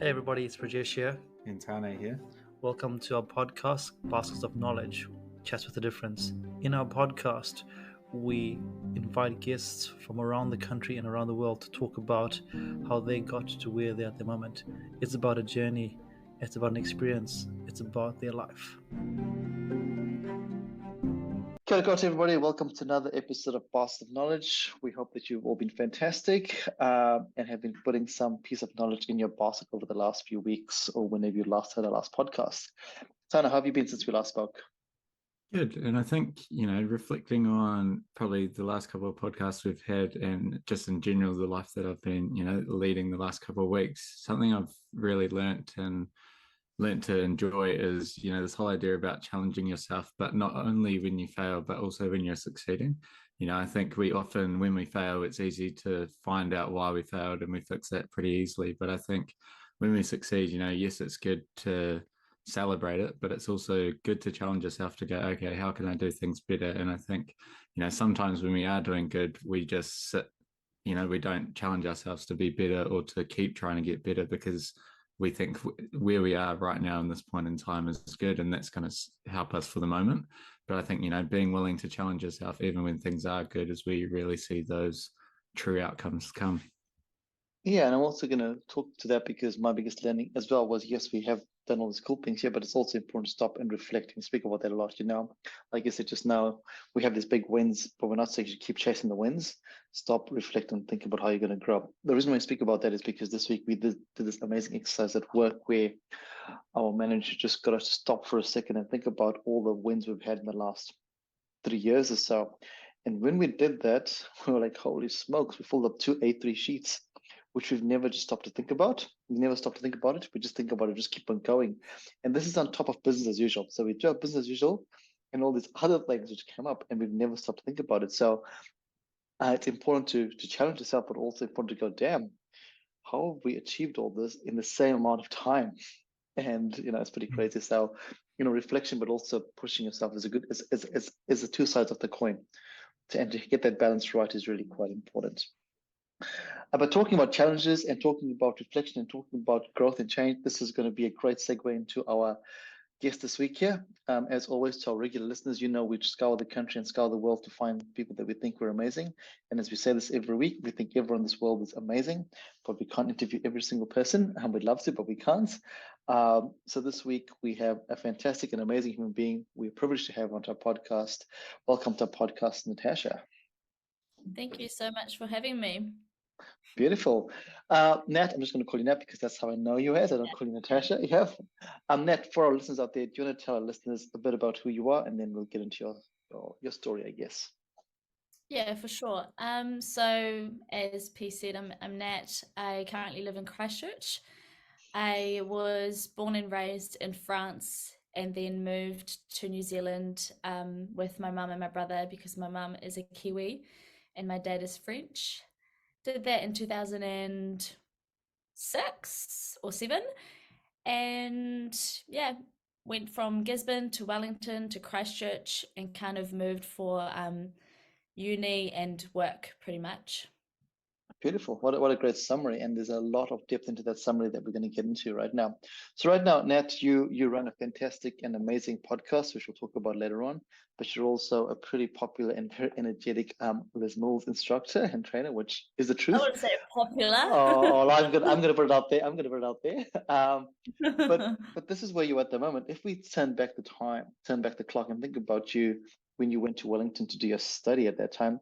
Hey everybody, it's Rajesh here. And Tane here. Welcome to our podcast, Baskets of Knowledge, Chats with a Difference. In our podcast, we invite guests from around the country and around the world to talk about how they got to where they're at the moment. It's about a journey, it's about an experience, it's about their life. Kia ora everybody, welcome to another episode of Baskets of Knowledge. We hope that you've all been fantastic and have been putting some piece of knowledge in your basket over the last few weeks or whenever you last had our last podcast. Tana, how have you been since we last spoke? Good. And I think, reflecting on probably the last couple of podcasts we've had and just in general, the life that I've been, leading the last couple of weeks, something I've really learnt to enjoy is, this whole idea about challenging yourself, but not only when you fail, but also when you're succeeding. I think we often, when we fail, it's easy to find out why we failed and we fix that pretty easily. But I think when we succeed, yes, it's good to celebrate it, but it's also good to challenge yourself to go, okay, how can I do things better? And I think, sometimes when we are doing good, we just sit, we don't challenge ourselves to be better or to keep trying to get better because we think where we are right now in this point in time is good and that's going to help us for the moment. But I think, being willing to challenge yourself even when things are good is where you really see those true outcomes come. Yeah, and I'm also going to talk to that because my biggest learning as well was, yes, we have done all these cool things here, but it's also important to stop and reflect and speak about that a lot. Like I said just now, we have these big wins, but we're not saying you should keep chasing the wins. Stop, reflect, and think about how you're going to grow. The reason why I speak about that is because this week we did this amazing exercise at work where our manager just got us to stop for a second and think about all the wins we've had in the last 3 years or so. And when we did that, we were like, holy smokes, we filled up 2 A3 sheets, which we've never just stopped to think about. We never stopped to think about it. We just think about it, just keep on going. And this is on top of business as usual. So we do have business as usual and all these other things which came up and we've never stopped to think about it. So it's important to challenge yourself, but also important to go, damn, how have we achieved all this in the same amount of time? And it's pretty crazy. So reflection, but also pushing yourself is the two sides of the coin. And to get that balance right is really quite important. But talking about challenges and talking about reflection and talking about growth and change, this is going to be a great segue into our guest this week here. As always, to our regular listeners, we scour the country and scour the world to find people that we think were amazing. And as we say this every week, we think everyone in this world is amazing, but we can't interview every single person. And we'd love to, but we can't. So this week, we have a fantastic and amazing human being we're privileged to have on our podcast. Welcome to our podcast, Natacha. Thank you so much for having me. Beautiful. Nat, I'm just going to call you Nat because that's how I know you as. I don't call you Natasha. You have. Nat, for our listeners out there, do you want to tell our listeners a bit about who you are, and then we'll get into your story, I guess. Yeah, for sure. So as P said, I'm Nat. I currently live in Christchurch. I was born and raised in France and then moved to New Zealand with my mum and my brother because my mum is a Kiwi and my dad is French. Did that in 2006 or 7, and went from Gisborne to Wellington to Christchurch and kind of moved for uni and work pretty much. Beautiful. What a great summary. And there's a lot of depth into that summary that we're going to get into right now. So right now, Nat, you run a fantastic and amazing podcast, which we'll talk about later on, but you're also a pretty popular and very energetic Les Mills instructor and trainer, which is the truth. I wouldn't say popular. I'm gonna put it out there. But this is where you're at the moment. If we turn back the clock and think about you when you went to Wellington to do your study at that time,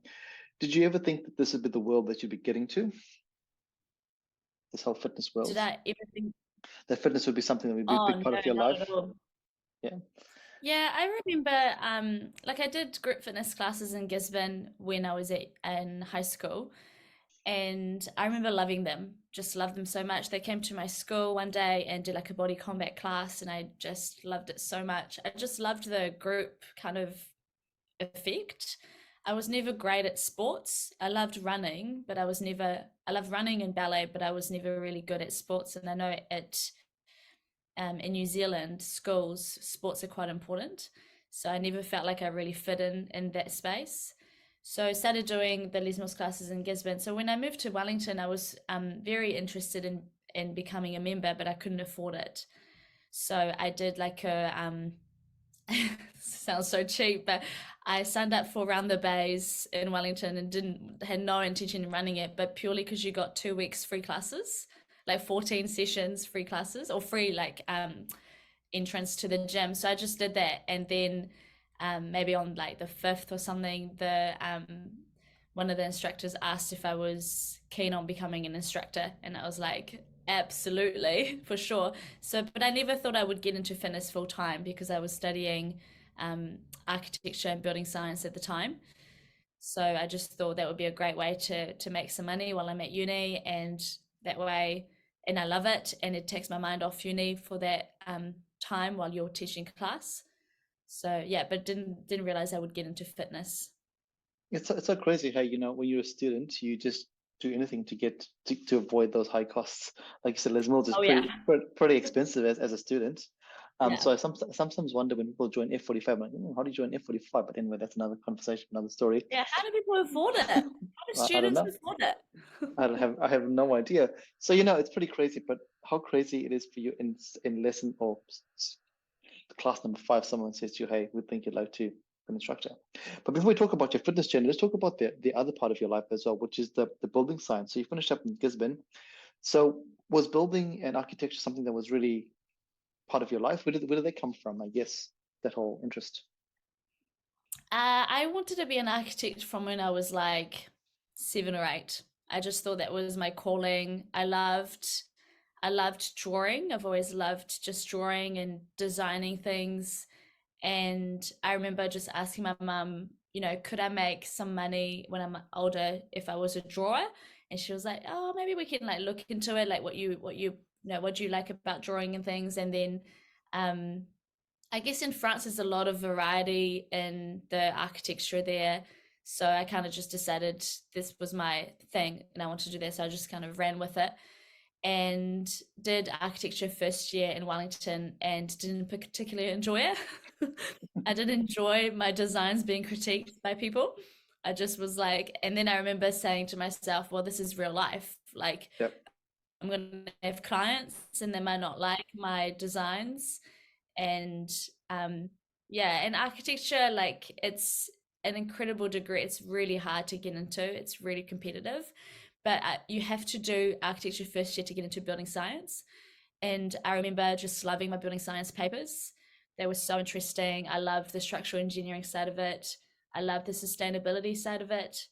did you ever think that this would be the world that you'd be getting to? This whole fitness world? Did I ever think that fitness would be something that would be a big part of your life? Yeah, I remember I did group fitness classes in Gisborne when I was in high school, and I remember loving them. Just loved them so much. They came to my school one day and did like a body combat class, and I just loved it so much. I just loved the group kind of effect. I was never great at sports. I loved running, but I loved running and ballet, but I was never really good at sports. And I know in New Zealand, schools, sports are quite important. So I never felt like I really fit in that space. So I started doing the Les Mills classes in Gisborne. So when I moved to Wellington, I was very interested in becoming a member, but I couldn't afford it. So I did like a sounds so cheap, but I signed up for Round the Bays in Wellington and had no intention of running it, but purely because you got 2 weeks free classes, like 14 sessions free classes, or free like entrance to the gym. So I just did that, and then maybe on like the 5th or something, the one of the instructors asked if I was keen on becoming an instructor, and I was like, absolutely, for sure. So, but I never thought I would get into fitness full time because I was studying architecture and building science at the time. So I just thought that would be a great way to make some money while I'm at uni, and that way, and I love it, and it takes my mind off uni for that time while you're teaching class. So yeah, but didn't realize I would get into fitness. It's so crazy how, when you're a student, you just do anything to get to avoid those high costs. Like you said, Les Mills is Oh yeah, pretty expensive as a student. yeah, So I sometimes wonder when people join F45, I'm like, how do you join F45? But anyway, that's another conversation, another story. yeah. How do people afford it? How do I don't students know. afford it? I have no idea. So it's pretty crazy. But how crazy it is for you in lesson or class number 5, someone says to you, "Hey, we think you'd like to be an instructor." But before we talk about your fitness journey, let's talk about the other part of your life as well, which is the building science. So you finished up in Gisborne. So was building and architecture something that was really part of your life? Where did they come from? I guess that whole interest. I wanted to be an architect from when I was like 7 or 8. I just thought that was my calling. I loved drawing. I've always loved just drawing and designing things. And I remember just asking my mum, could I make some money when I'm older if I was a drawer? And she was like, oh, maybe we can like look into it, like what do you like about drawing and things. And then um I guess in France there's a lot of variety in the architecture there. So I kind of just decided this was my thing and I wanted to do this. So I just kind of ran with it and did architecture first year in Wellington and didn't particularly enjoy it. I didn't enjoy my designs being critiqued by people. I just was like, and then I remember saying to myself, well, this is real life. Like, Yep. I'm going to have clients and they might not like my designs. And yeah, and architecture, like, it's an incredible degree. It's really hard to get into, it's really competitive, but you have to do architecture first year to get into building science. And I remember just loving my building science papers. They were so interesting. I loved the structural engineering side of it. I loved the sustainability side of it.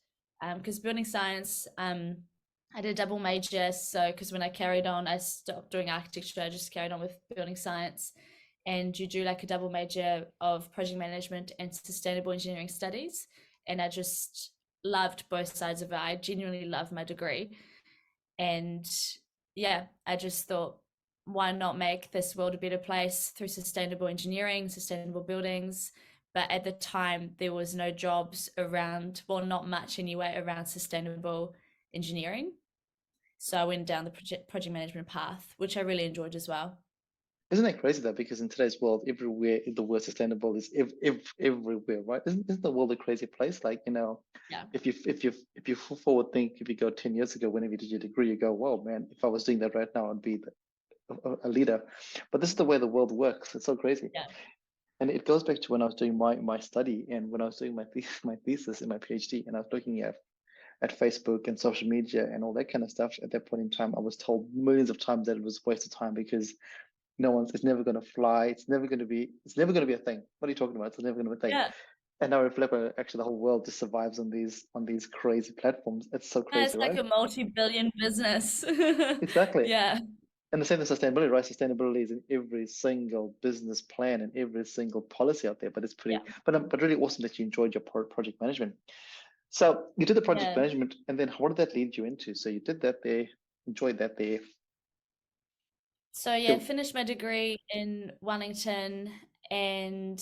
Because building science, I did a double major. So, because when I carried on, I stopped doing architecture, I just carried on with building science. And you do like a double major of project management and sustainable engineering studies. And I just loved both sides of it. I genuinely loved my degree. And yeah, I just thought, why not make this world a better place through sustainable engineering, sustainable buildings? But at the time, there was no jobs around, well, not much anyway, around sustainable engineering. So I went down the project management path, which I really enjoyed as well. Isn't that crazy though? Because in today's world, everywhere the word sustainable is everywhere, right? Isn't the world a crazy place? Like, Yeah. if you forward think, if you go 10 years ago, whenever you did your degree, you go, whoa, man, if I was doing that right now, I'd be a leader. But this is the way the world works. It's so crazy. Yeah. And it goes back to when I was doing my study and when I was doing my thesis and my PhD, and I was looking at Facebook and social media and all that kind of stuff. At that point in time, I was told millions of times that it was a waste of time because it's never going to fly. It's never going to be a thing. What are you talking about? It's never going to be a thing. Yeah. And now reflect when actually the whole world just survives on these crazy platforms. It's so It's crazy, like right? a multi-billion business. Exactly. Yeah. And the same with sustainability, right? Sustainability is in every single business plan and every single policy out there. But it's Yeah. but really awesome that you enjoyed your project management. So you did the project Yeah. management, and then what did that lead you into? So you did that there, enjoyed that there. So yeah, finished my degree in Wellington, and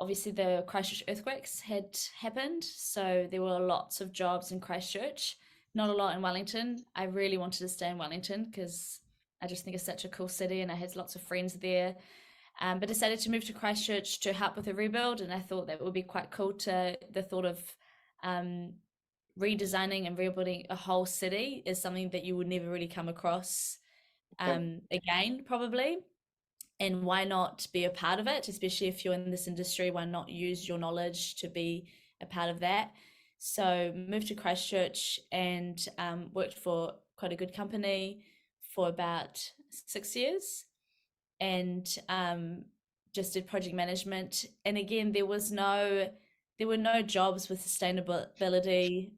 obviously the Christchurch earthquakes had happened, so there were lots of jobs in Christchurch, not a lot in Wellington. I really wanted to stay in Wellington because I just think it's such a cool city, and I had lots of friends there. But decided to move to Christchurch to help with the rebuild, and I thought that would be quite cool. To the thought of redesigning and rebuilding a whole city is something that you would never really come across again, probably. And why not be a part of it, especially if you're in this industry? Why not use your knowledge to be a part of that? So moved to Christchurch and worked for quite a good company for about 6 years, and just did project management. And again, there were no jobs with sustainability,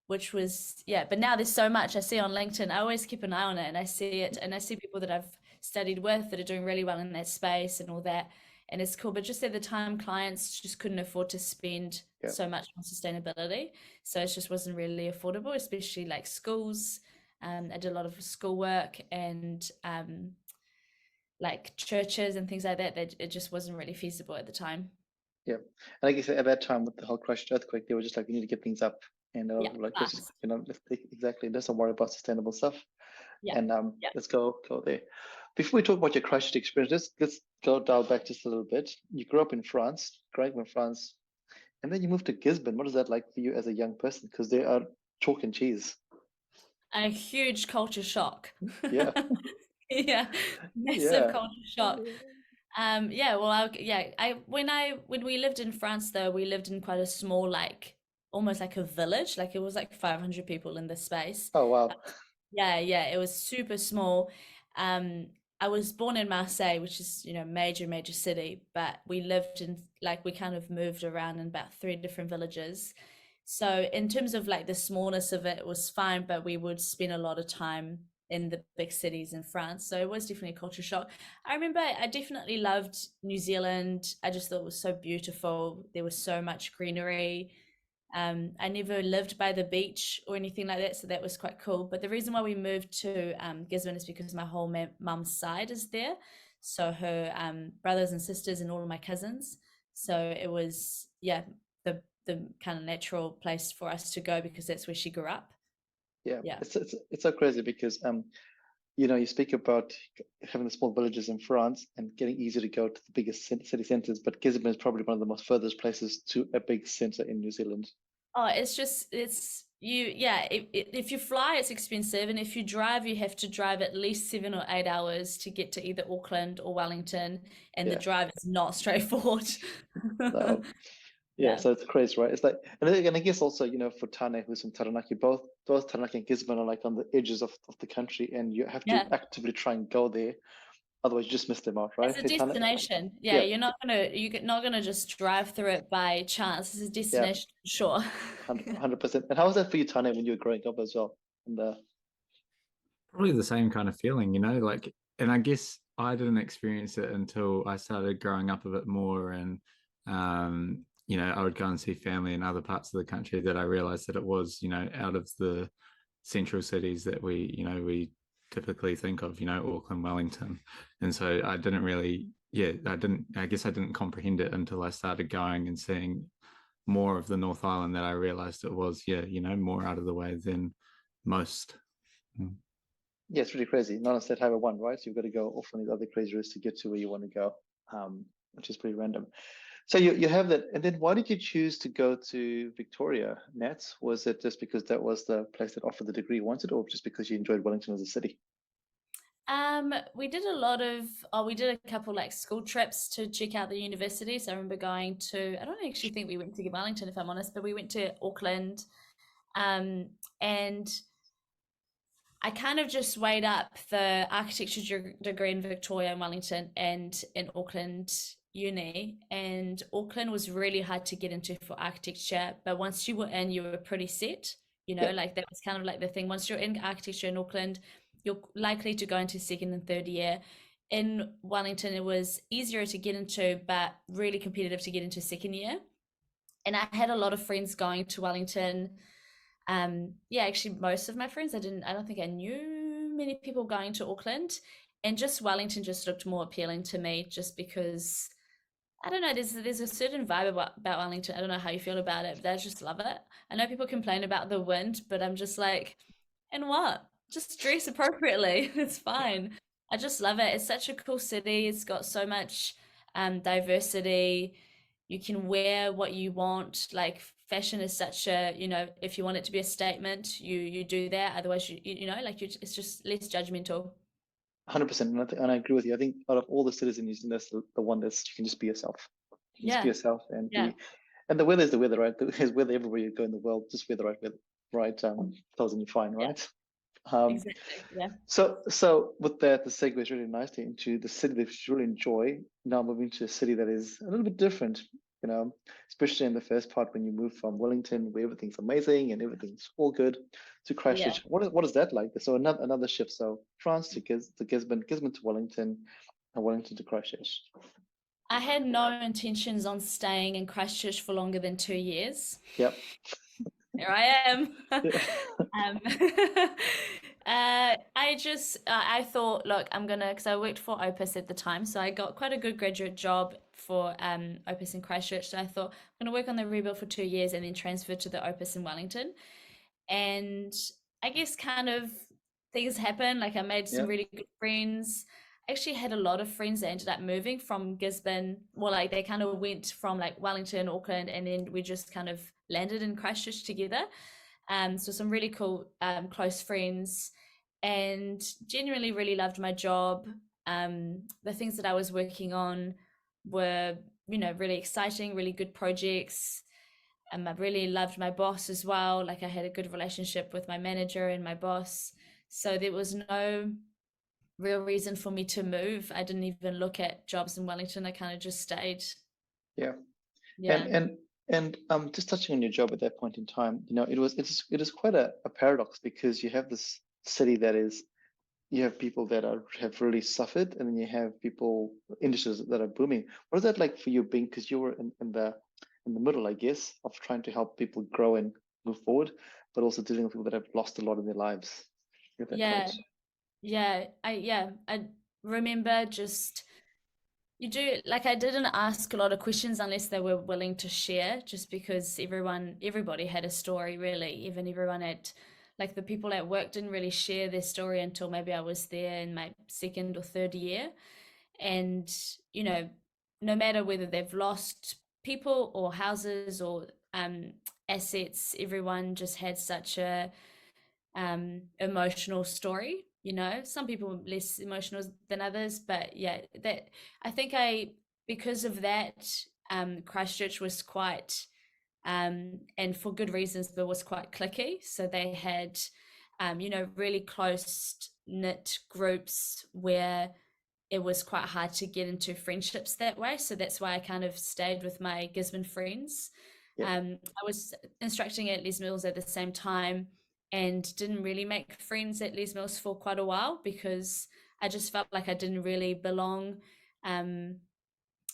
which was, but now there's so much I see on LinkedIn. I always keep an eye on it, and I see it, and I see people that I've studied with that are doing really well in that space and all that, and it's cool. But just at the time, clients just couldn't afford to spend so much on sustainability, so it just wasn't really affordable, especially like schools. I did a lot of schoolwork and like churches and things like that it just wasn't really feasible at the time. Yeah, and like I said, at that time with the whole Christchurch earthquake, they were just like, we need to get things up, and like, let's just, let's exactly, let's not worry about sustainable stuff, and let's go there. Before we talk about your Christchurch experience, let's go dial back just a little bit. You grew up in France, growing up in France, and then you moved to Gisborne. What is that like for you as a young person? Because they are chalk and cheese. A huge culture shock. Yeah. Massive culture shock. When we lived in France, though, we lived in quite a small, like almost like a village. Like it was like 500 people in this space. Oh wow. It was super small. I was born in Marseille, which is, major city, but we lived in, like, we kind of moved around in about 3 different villages. So in terms of like the smallness of it, it was fine, but we would spend a lot of time in the big cities in France. So it was definitely a culture shock. I remember I definitely loved New Zealand. I just thought it was so beautiful. There was so much greenery. I never lived by the beach or anything like that, so that was quite cool. But the reason why we moved to Gisborne is because my whole mum's side is there. So her brothers and sisters and all of my cousins. So it was, the kind of natural place for us to go because that's where she grew up. It's so crazy because you speak about having the small villages in France and getting easier to go to the biggest city centers, but Gisborne is probably one of the most furthest places to a big center in New Zealand. Oh, if you fly, it's expensive, and if you drive, you have to drive at least 7 or 8 hours to get to either Auckland or Wellington, and the drive is not straightforward. No. So it's crazy, right? It's like, and I guess also, for Tane, who's from Taranaki, both Taranaki and Gisborne are like on the edges of the country, and you have to actively try and go there, otherwise you just miss them out, right? It's a destination. You're not gonna just drive through it by chance. It's a destination, sure. 100%. And how was that for you, Tane, when you were growing up as well? And probably the same kind of feeling, like, and I guess I didn't experience it until I started growing up a bit more, and I would go and see family in other parts of the country that I realized that it was, out of the central cities that we typically think of, Auckland, Wellington. And so I didn't really, I guess I didn't comprehend it until I started going and seeing more of the North Island, that I realized it was, more out of the way than most. Yeah, it's really crazy. Not on State Highway 1, right? So you've got to go off on these other crazy routes to get to where you want to go, which is pretty random. So you have that, and then why did you choose to go to Victoria, Nat? Was it just because that was the place that offered the degree you wanted, or just because you enjoyed Wellington as a city? We did a couple like school trips to check out the university. So I remember going to, I don't actually think we went to Wellington, if I'm honest, but we went to Auckland, and I kind of just weighed up the architecture degree in Victoria and Wellington and in Auckland uni, and Auckland was really hard to get into for architecture, but once you were in, you were pretty set, like that was kind of like the thing. Once you're in architecture in Auckland, you're likely to go into second and third year. In Wellington, it was easier to get into, but really competitive to get into second year. And I had a lot of friends going to Wellington. Actually most of my friends, I don't think I knew many people going to Auckland, and just Wellington just looked more appealing to me, just because I don't know, there's a certain vibe about Wellington. I don't know how you feel about it, but I just love it. I know people complain about the wind, but I'm just like, and what? Just dress appropriately. It's fine. I just love it. It's such a cool city. It's got so much diversity. You can wear what you want, like fashion is such a, if you want it to be a statement, you do that. Otherwise, it's just less judgmental. 100%, and I agree with you. I think out of all the cities in New Zealand, that's the one that's you can just be yourself. You can just be yourself and Yeah. and the weather is the weather, right? There's weather everywhere you go in the world. Just wear the right weather, right clothes and you're fine, right? Exactly. Yeah. So with that, the segue is really nicely into the city that you really enjoy. Now moving to a city that is a little bit different, especially in the first part when you move from Wellington, where everything's amazing and everything's all good, to Yeah. Christchurch. What is that like? So another shift. So France to Gisborne, Gisborne to Wellington, and Wellington to Christchurch. I had no intentions on staying in Christchurch for longer than 2 years. Yep. Here I am. Yeah. I thought, look, because I worked for Opus at the time, so I got quite a good graduate job for Opus in Christchurch. So I thought I'm going to work on the rebuild for 2 years and then transfer to the Opus in Wellington. And I guess kind of things happen. Like I made some Yeah. really good friends. I actually had a lot of friends that ended up moving from Gisborne. Well, like they kind of went from like Wellington, Auckland, and then we just kind of landed in Christchurch together. So some really cool close friends, and genuinely really loved my job. The things that I was working on were, really exciting, really good projects. I really loved my boss as well. Like I had a good relationship with my manager and my boss. So there was no real reason for me to move. I didn't even look at jobs in Wellington. I kind of just stayed. Yeah. Yeah. And just touching on your job at that point in time, it is quite a paradox because you have this city that is you have people that have really suffered, and then you have industries that are booming. What is that like for you, being because you were in the middle, I guess, of trying to help people grow and move forward, but also dealing with people that have lost a lot in their lives at that Yeah. point. I remember just I didn't ask a lot of questions unless they were willing to share, just because everybody had a story, really. Even everyone at like the people at work didn't really share their story until maybe I was there in my second or third year. And, no matter whether they've lost people or houses or assets, everyone just had such a emotional story. Some people are less emotional than others, but yeah, that I think because of that, Christchurch was quite and for good reasons, but was quite cliquey. So they had really close knit groups where it was quite hard to get into friendships that way. So that's why I kind of stayed with my Gisborne friends. Yeah. I was instructing at Les Mills at the same time and didn't really make friends at Les Mills for quite a while because I just felt like I didn't really belong.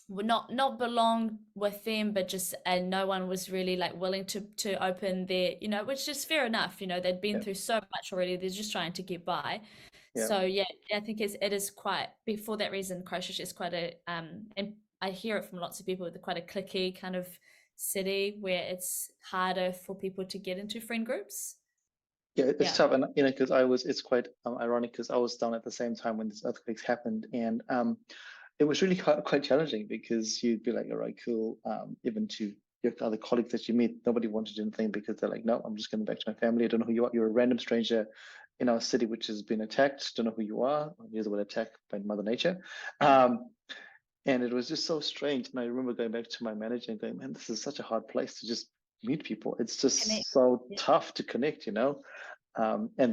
Not belong with them, but just and no one was really like willing to open their, which is fair enough. They'd been Yeah. through so much already. They're just trying to get by. Yeah. So yeah, I think it is quite, for that reason, Christchurch is quite a and I hear it from lots of people, quite a cliquey kind of city where it's harder for people to get into friend groups. Yeah, it's Yeah. tough, and because it's quite ironic because I was down at the same time when these earthquakes happened, and it was really quite challenging because you'd be like, all right, cool. Even to your other colleagues that you meet, nobody wanted anything because they're like, no, I'm just going back to my family. I don't know who you are. You're a random stranger in our city which has been attacked. Don't know who you are. Here's the word attack by Mother Nature. And it was just so strange. And I remember going back to my manager and going, man, this is such a hard place to just meet people. It's just Connect. so Yeah. tough to connect, and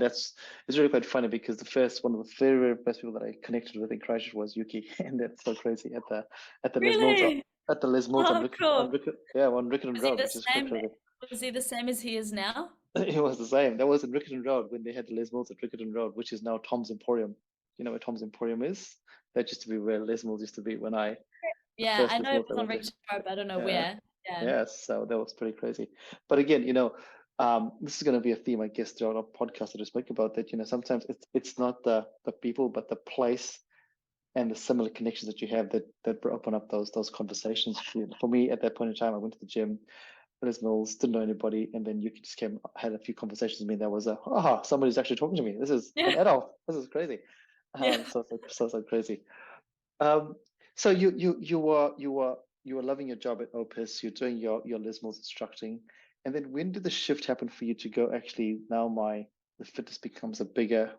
it's really quite funny because one of the very, very first people that I connected with in Christchurch was Yuki, and that's so crazy at the Les Mills Really? at the Les Mills Oh, cool. on Riccarton Was he Road, the which is quite same? crazy. Was he the same as he is now? It was the same. That was in Riccarton Road when they had the Les Mills at Riccarton Road, which is now Tom's Emporium. You know where Tom's Emporium is? That used to be where Les Mills used to be when the Yeah, first I Les know it Mills I was on went to. Rachel Road, but I don't know Yeah. where. Yeah. Yeah, so that was pretty crazy. But again, this is going to be a theme, I guess, throughout our podcast that we spoke about that, sometimes it's not the people, but the place and the similar connections that you have that open up those conversations. For me, at that point in time, I went to the gym, Les Mills, didn't know anybody, and then Yuki just came, had a few conversations with me. That was somebody's actually talking to me. This is an adult. This is crazy. Yeah. So crazy. So you were loving your job at Opus. You're doing your Les Mills instructing, And then when did the shift happen for you to go, actually, now the fitness becomes a bigger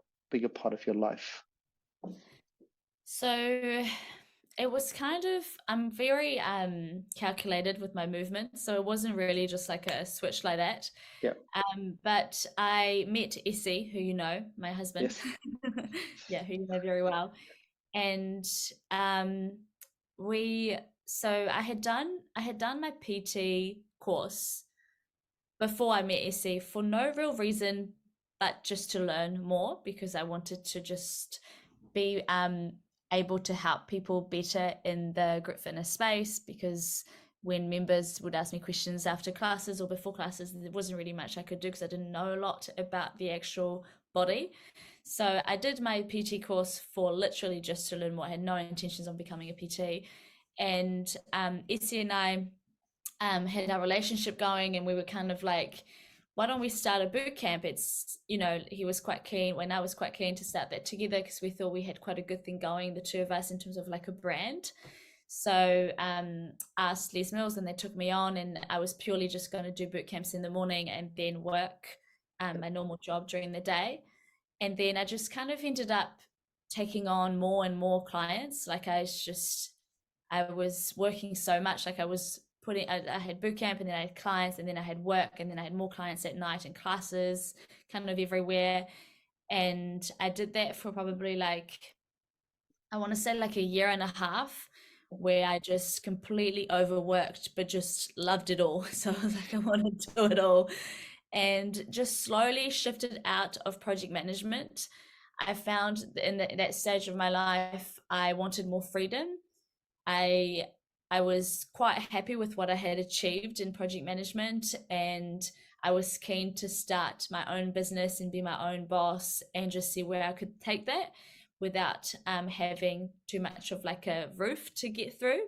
part of your life? So it was kind of, I'm very calculated with my movements, so it wasn't really just like a switch like that. Yeah. But I met Essie, who you know, my husband. Yes. Yeah, who you know very well. And um we so I had done my PT course before I met Essie for no real reason but just to learn more, because I wanted to just be able to help people better in the group fitness space, because when members would ask me questions after classes or before classes, there wasn't really much I could do because I didn't know a lot about the actual body. So I did my PT course for literally just to learn more. I had no intentions of becoming a PT. And Essie and I had our relationship going, and we were kind of like, why don't we start a boot camp? It's, he was quite keen when I was quite keen to start that together, because we thought we had quite a good thing going, the two of us, in terms of like a brand. So asked Les Mills, and they took me on, and I was purely just going to do boot camps in the morning and then work my normal job during the day. And then I just kind of ended up taking on more and more clients. Like I was working so much. Like I had boot camp, and then I had clients, and then I had work, and then I had more clients at night and classes kind of everywhere. And I did that for probably like, I want to say like a year and a half, where I just completely overworked, but just loved it all. So I was like, I want to do it all. And just slowly shifted out of project management. I found in that stage of my life, I wanted more freedom. I I was quite happy with what I had achieved in project management, and I was keen to start my own business and be my own boss and just see where I could take that without having too much of like a roof to get through,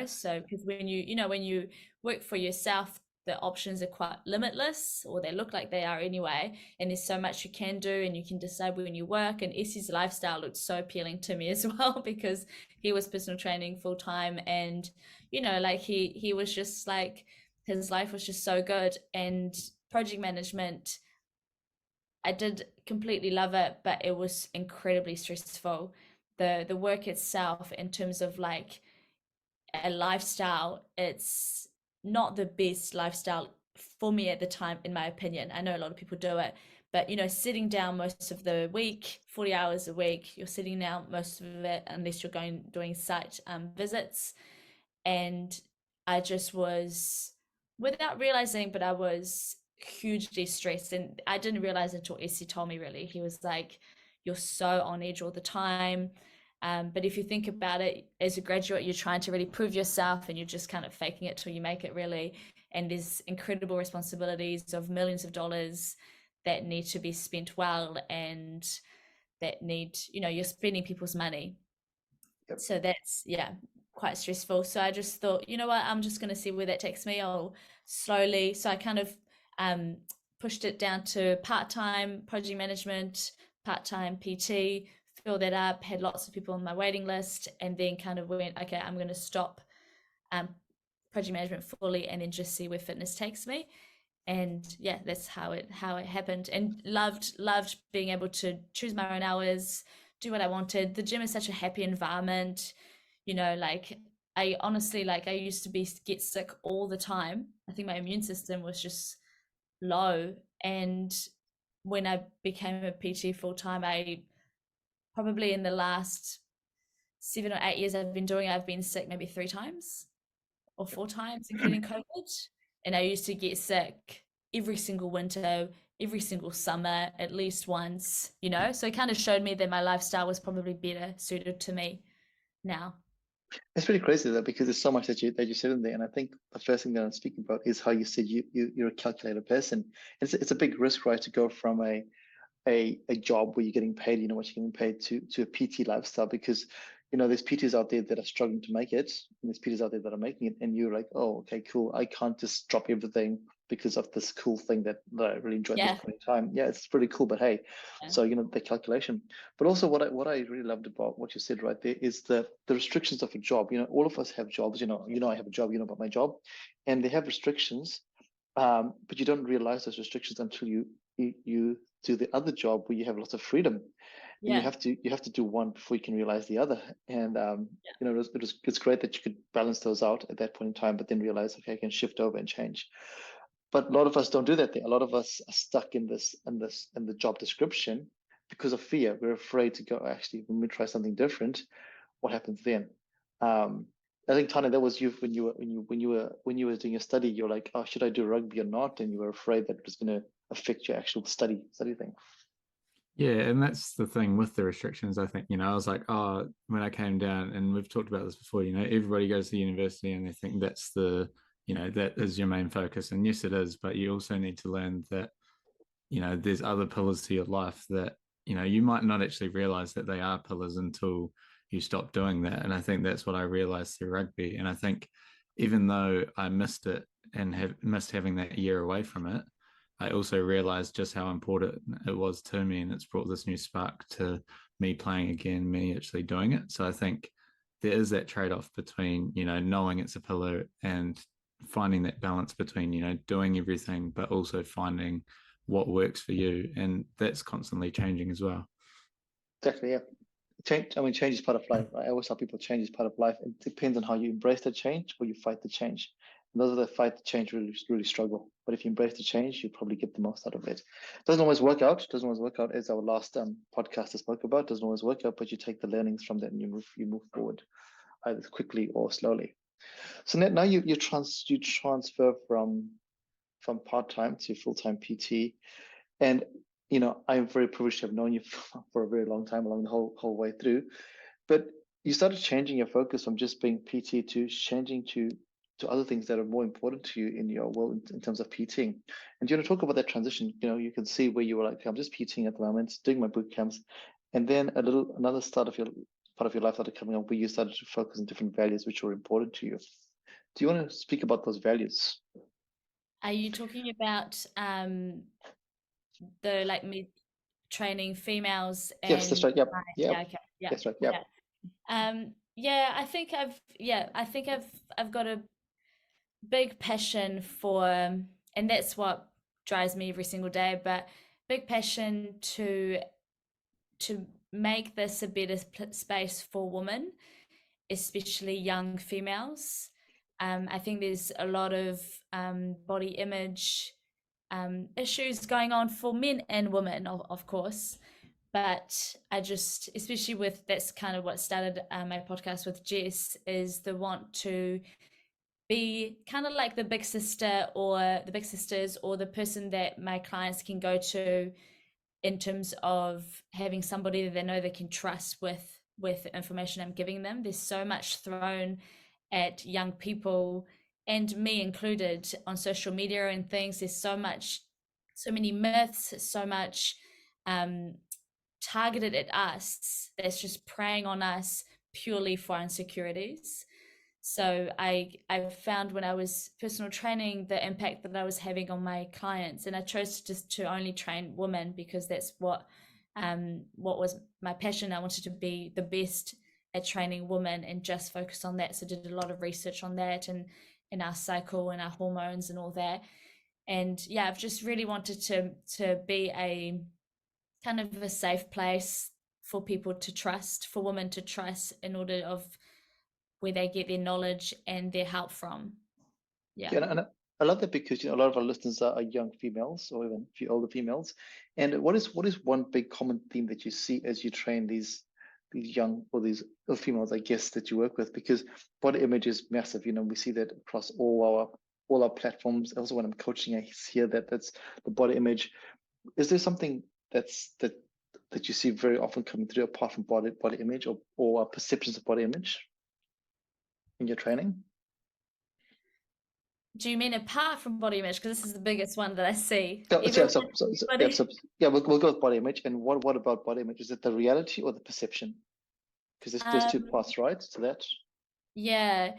So because when you work for yourself, the options are quite limitless, or they look like they are anyway, and there's so much you can do, and you can decide when you work. And Essie's lifestyle looked so appealing to me as well, because he was personal training full time, and like he was just like, his life was just so good. And project management, I did completely love it, but it was incredibly stressful. The work itself, in terms of like a lifestyle, it's not the best lifestyle for me at the time, in my opinion. I know a lot of people do it, but sitting down most of the week, 40 hours a week, you're sitting down most of it, unless you're doing site visits. And I just was, without realizing, but I was hugely stressed. And I didn't realize until Essie told me, really. He was like, you're so on edge all the time. But if you think about it, as a graduate, you're trying to really prove yourself, and you're just kind of faking it till you make it, really. And there's incredible responsibilities of millions of dollars that need to be spent well, and that need, you're spending people's money. Yep. So that's, yeah, quite stressful. So I just thought, you know what, I'm just going to see where that takes me. I'll slowly, so I kind of pushed it down to part-time project management, part-time PT, fill that up, had lots of people on my waiting list, and then kind of went, okay, I'm going to stop project management fully, and then just see where fitness takes me. And yeah, that's how it happened. And loved being able to choose my own hours, do what I wanted. The gym is such a happy environment, like I honestly, like, I used to get sick all the time. I think my immune system was just low. And when I became a PT full time, I probably, in the last 7 or 8 years I've been sick maybe 3 times or 4 times, including COVID. And I used to get sick every single winter, every single summer, at least once, So it kind of showed me that my lifestyle was probably better suited to me now. It's pretty crazy though, because there's so much that you said in there, and I think the first thing that I'm speaking about is how you said you're a calculated person. It's a big risk, right, to go from a job where you're getting paid, what you're getting paid, to a PT lifestyle, because there's PTs out there that are struggling to make it, and there's PTs out there that are making it, and you're like, oh, okay, cool. I can't just drop everything because of this cool thing that I really enjoyed at this point in time. Yeah, it's pretty cool, but hey, so the calculation. But also what I really loved about what you said right there is the restrictions of a job. All of us have jobs, I have a job, about my job, and they have restrictions. but you don't realize those restrictions until you do the other job where you have lots of freedom, and Yeah. you have to do one before you can realize the other. And Yeah. you know, it's great that you could balance those out at that point in time, but then realize, okay, I can shift over and change. But a lot of us don't do that thing. A lot of us are stuck in the job description because of fear. We're afraid to go, actually, when we try something different, what happens then? Um, I think, Tanya, that was you when you were doing a study. You're like, oh, should I do rugby or not? And you were afraid that it was going to affect your actual study thing. Yeah, and that's the thing with the restrictions. I think, I was like, oh, when I came down, and we've talked about this before, everybody goes to university and they think that's that is your main focus. And yes, it is, but you also need to learn that, there's other pillars to your life that, you might not actually realize that they are pillars until you stop doing that. And I think that's what I realized through rugby. And I think even though I missed it and have missed having that year away from it, I also realized just how important it was to me, and it's brought this new spark to me playing again, me actually doing it. So I think there is that trade-off between, knowing it's a pillar and finding that balance between, doing everything, but also finding what works for you. And that's constantly changing as well. Exactly, yeah. Change is part of life. Right? I always tell people change is part of life. It depends on how you embrace the change or you fight the change. And those that fight the change really struggle. But if you embrace the change, you probably get the most out of it. Doesn't always work out. Doesn't always work out, as our last podcast spoke about. Doesn't always work out, but you take the learnings from that and you move forward either quickly or slowly. So now you transfer from part time to full time PT. And I'm very privileged to have known you for a very long time, along the whole way through. But you started changing your focus from just being PT to changing to other things that are more important to you in your world in terms of PTing. And do you want to talk about that transition? You can see where you were like, I'm just PTing at the moment, doing my boot camps, and then another part of your life started coming up where you started to focus on different values which were important to you. Do you want to speak about those values? Are you talking about the like me training females Yes, that's and right. Yep. yeah, Yep. okay, yeah, That's right. yeah. Yep. Yeah, I think I've got a big passion for, and that's what drives me every single day, but big passion to make this a better space for women, especially young females. I think there's a lot of body image issues going on for men and women, of course. But I just, especially with that's kind of what started my podcast with Jess, is the want to be kind of like the big sister or the big sisters or the person that my clients can go to in terms of having somebody that they know they can trust with the information I'm giving them. There's so much thrown at young people and me included on social media and things. There's so many myths, so much um, targeted at us that's just preying on us purely for insecurities. So I found when I was personal training the impact that I was having on my clients, and I chose just to only train women because that's what was my passion. I wanted to be the best at training women and just focus on that. So did a lot of research on that and in our cycle and our hormones and all that. And yeah, I've just really wanted to be a kind of a safe place for people to trust, for women to trust in order of where they get their knowledge and their help from. Yeah. Yeah, and I love that because a lot of our listeners are young females or even a few older females. And what is one big common theme that you see as you train these young or these females, I guess, that you work with? Because body image is massive. We see that across all our platforms. Also, when I'm coaching, I hear that's the body image. Is there something that you see very often coming through apart from body image or perceptions of body image in your training? Do you mean apart from body image? Because this is the biggest one that I see. So, so, Everyone, so, so, so, yeah, everybody, so, yeah, we'll go with body image. And what about body image? Is it the reality or the perception? Because there's two um, parts, right? To that. yeah,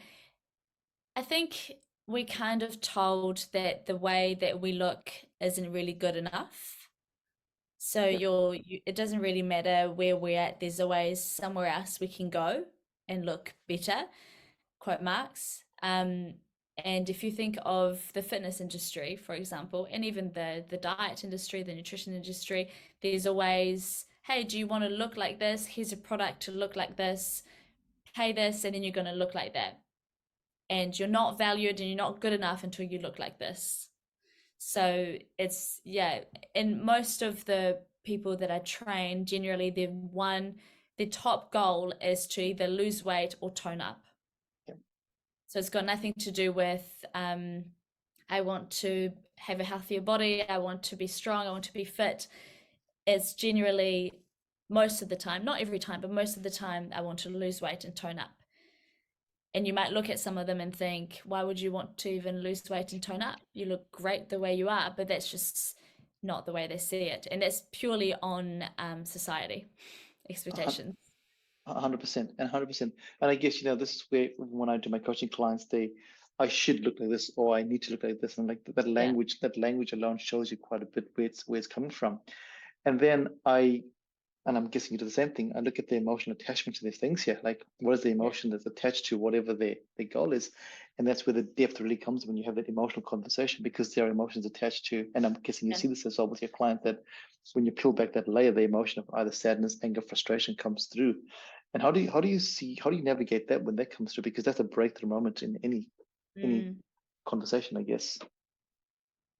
I think we kind of told that the way that we look isn't really good enough. So Yeah. it doesn't really matter where we're at. There's always somewhere else we can go and look better. Quote marks. And if you think of the fitness industry, for example, and even the diet industry, the nutrition industry, there's always, hey, do you want to look like this? Here's a product to look like this, pay this, and then you're going to look like that. And you're not valued and you're not good enough until you look like this. So it's, yeah, and most of the people that I train, generally their top goal is to either lose weight or tone up. Yep. So it's got nothing to do with I want to have a healthier body, I want to be strong, I want to be fit. It's generally, most of the time, not every time, but most of the time, I want to lose weight and tone up. And you might look at some of them and think, why would you want to even lose weight and tone up? You look great the way you are, but that's just not the way they see it. And that's purely on society expectations. 100% and 100%. And I guess, this is where when I do my coaching clients, I should look like this or I need to look like this. And like that language alone shows you quite a bit where it's coming from. And then and I'm guessing you do the same thing. I look at the emotional attachment to these things here. Like, what is the emotion that's attached to whatever their goal is? And that's where the depth really comes when you have that emotional conversation, because there are emotions attached to, and I'm guessing you see this as well with your client, that when you peel back that layer, the emotion of either sadness, anger, frustration comes through. And how do you navigate that when that comes through? Because that's a breakthrough moment in any conversation, I guess.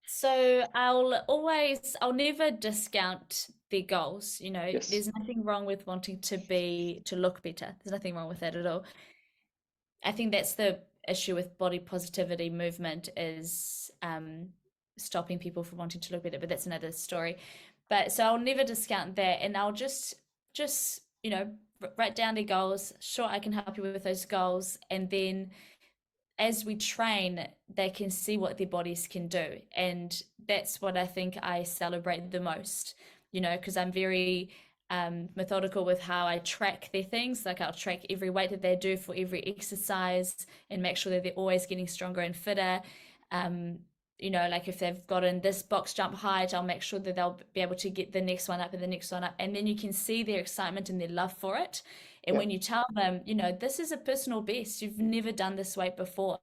So I'll never discount their goals. Yes. There's nothing wrong with wanting to look better. There's nothing wrong with that at all. I think that's the issue with body positivity movement, is stopping people from wanting to look better, but that's another story. But so I'll never discount that, and I'll just write down their goals. Sure, I can help you with those goals, and then as we train, they can see what their bodies can do. And that's what I think I celebrate the most, because I'm very methodical with how I track their things. Like, I'll track every weight that they do for every exercise and make sure that they're always getting stronger and fitter. Like if they've gotten this box jump height, I'll make sure that they'll be able to get the next one up and the next one up. And then you can see their excitement and their love for it. And when you tell them, this is a personal best, you've never done this weight before,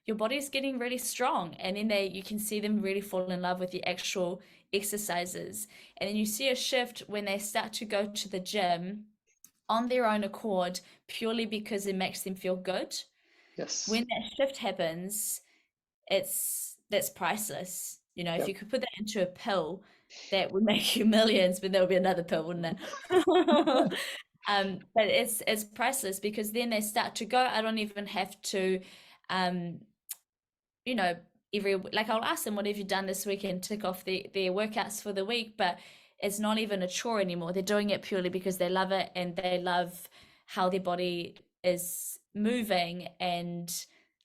your body's getting really strong. And then you can see them really fall in love with the actual exercises. And then you see a shift when they start to go to the gym on their own accord, purely because it makes them feel good. Yes. When that shift happens, that's priceless. If you could put that into a pill, that would make you millions, but there would be another pill, wouldn't it? But it's priceless, because then they start to go, I don't even have to I'll ask them, what have you done this weekend, tick off their workouts for the week, but it's not even a chore anymore. They're doing it purely because they love it, and they love how their body is moving and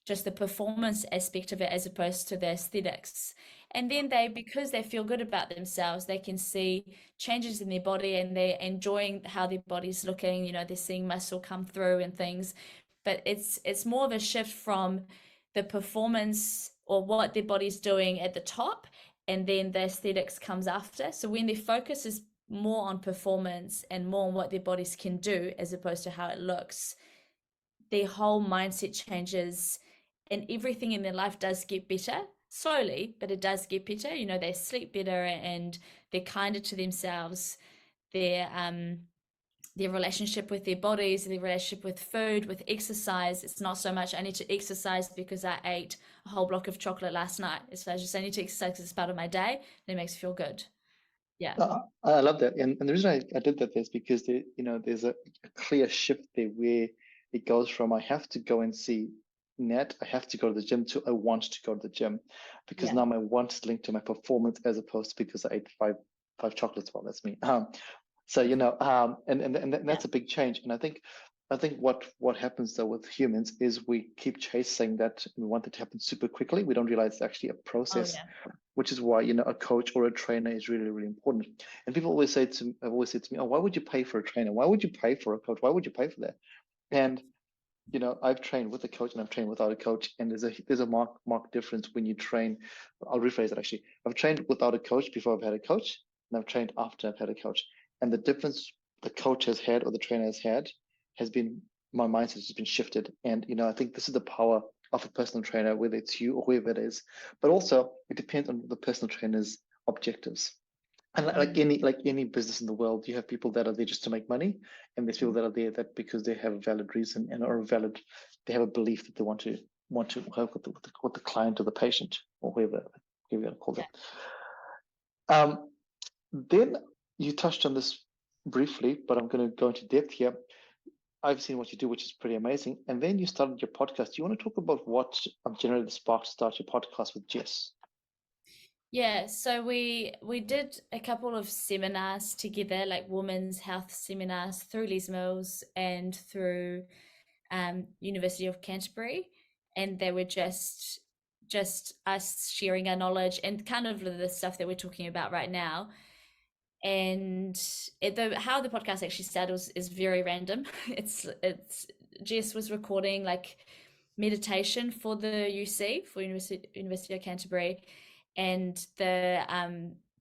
just the performance aspect of it, as opposed to the aesthetics. And then because they feel good about themselves, they can see changes in their body, and they're enjoying how their body's looking. They're seeing muscle come through and things. But it's more of a shift from the performance or what their body's doing at the top, and then the aesthetics comes after. So when their focus is more on performance and more on what their bodies can do, as opposed to how it looks, their whole mindset changes, and everything in their life does get better, slowly, but it does get better. They sleep better, and they're kinder to themselves. Their relationship with their bodies, their relationship with food, with exercise. It's not so much, I need to exercise because I ate a whole block of chocolate last night. It's just, I need to exercise because it's part of my day, and it makes me feel good. Yeah. I love that. And the reason I did that is because there's a clear shift there where it goes from, I have to go and see Nat, I have to go to the gym, to I want to go to the gym, because now my want is linked to my performance, as opposed to because I ate five chocolates. Well, that's me. So and that's a big change. And I think what happens though with humans is we keep chasing that. We want it to happen super quickly. We don't realize it's actually a process. Which is why a coach or a trainer is really, really important. And people always have always said to me, oh, why would you pay for a trainer? Why would you pay for a coach? Why would you pay for that? And I've trained with a coach and I've trained without a coach, and there's a marked difference when you train. I'll rephrase it actually. I've trained without a coach before I've had a coach, and I've trained after I've had a coach. And the difference the coach has had or the trainer has had has been, my mindset has been shifted. And I think this is the power of a personal trainer, whether it's you or whoever it is. But also, it depends on the personal trainer's objectives. And like any business in the world, you have people that are there just to make money, and there's people that are there that because they have a valid reason and are valid, they have a belief that they want to help with the client or the patient or whoever you want to call it. Then you touched on this briefly, but I'm going to go into depth here. I've seen what you do, which is pretty amazing. And then you started your podcast. Do you want to talk about what generated the spark to start your podcast with Jess? Yeah, so we did a couple of seminars together, like women's health seminars through Les Mills and through University of Canterbury, and they were just us sharing our knowledge and kind of the stuff that we're talking about right now. And how the podcast actually started is very random. It's Jess was recording like meditation for the UC, for University of Canterbury, and the